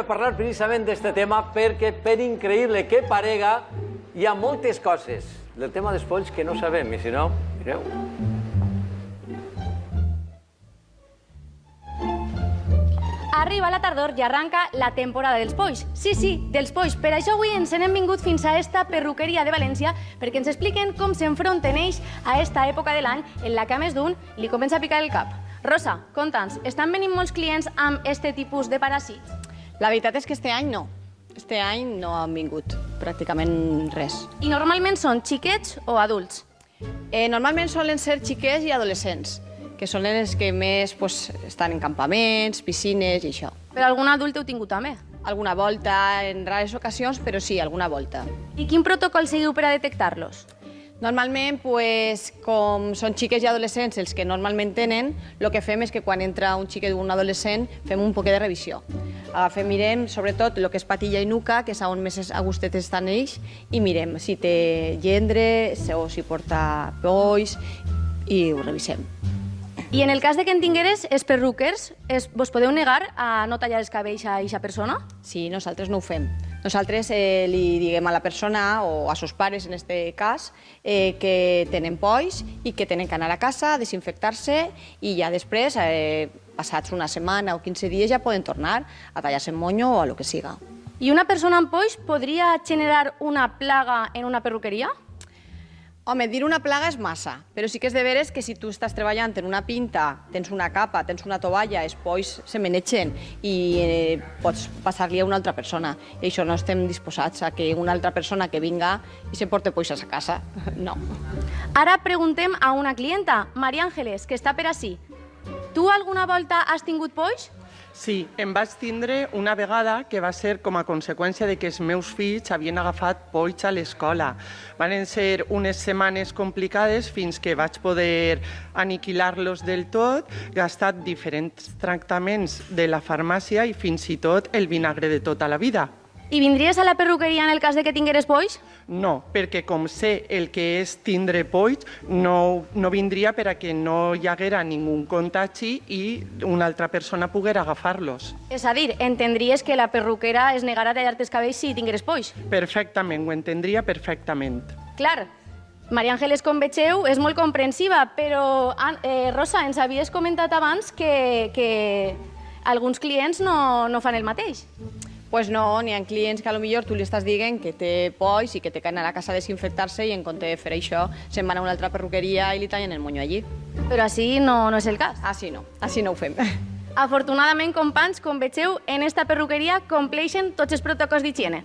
Parlar precisament d'aquest tema perquè, per increïble que parega, hi ha moltes coses del tema dels polls que no sabem, i si no, mireu. Arriba la tardor i arranca la temporada dels polls. Sí, dels polls. Per això avui ens hem vingut fins a esta perruqueria de València perquè ens expliquen com s'enfronten ells a esta època de l'any en la que a més d'un li comença a picar el cap. Rosa, conta'ns, estan venint molts clients amb este tipus de paràsits? La veritat és que este any no. Este any no han vingut pràcticament res. I normalment són xiquets o adults? Normalment solen ser xiquets i adolescents, que són els que més estan en campaments, piscines i això. Però algun adult heu tingut també? Alguna volta, en rares ocasions, però sí, alguna volta. I quin protocol seguiu per a detectar-los? Normalment, com són xiques i adolescents els que normalment tenen, el que fem és que quan entra un xiquet o un adolescent fem un poquet de revisió. Mirem sobretot el que és patilla i nuca, que és on més a gustet estan ells, i mirem si té gendre o si porta polls i ho revisem. I en el cas de que en tingueres, els perruquers, vos podeu negar a no tallar els cabells a aquesta persona? Sí, nosaltres no ho fem. Nosaltres li diguem a la persona, o a sos pares en aquest cas, que tenen polls i que tenen que anar a casa, desinfectar-se i ja després, passats una setmana o 15 dies, ja poden tornar a tallar-se en monyo o a lo que siga. I una persona amb polls podria generar una plaga en una perruqueria? Home, dir una plaga és massa, però sí que és de veres que si tu estàs treballant en una pinta, tens una capa, tens una tovalla, els polls se menegen i pots passar-li a una altra persona. I això no estem disposats a que una altra persona que vinga i se porte polls a sa casa. No. Ara preguntem a una clienta, Maria Àngeles, que està per ací. Tu alguna volta has tingut polls? Sí, em vaig tindre una vegada que va ser com a conseqüència de que els meus fills havien agafat polls a l'escola. Van ser unes setmanes complicades fins que vaig poder aniquilar-los del tot, gastar diferents tractaments de la farmàcia i fins i tot el vinagre de tota la vida. I vindries a la perruqueria en el cas de que tingueres polls? No, perquè com sé el que és tindre polls, no vindria per a que no hi haguera ningú contagi i una altra persona poguera agafar-los. És a dir, entendries que la perruquera es negarà a tallar-te els cabells si tingueres polls? Perfectament, ho entendria perfectament. Clar, Maria Àngeles, com vegeu, és molt comprensiva, però, Rosa, ens havies comentat abans que alguns clients no fan el mateix. Pues no, n'hi ha clients que potser tu li estàs dient que té polls i que té que anar a casa a desinfectar-se i en compte de fer això se'n van a una altra perruqueria i li tallen el monyo allí. Però així no és el cas. Així no ho fem. Afortunadament, companys, com vegeu, en esta perruqueria compleixen tots els protocols d'higiene.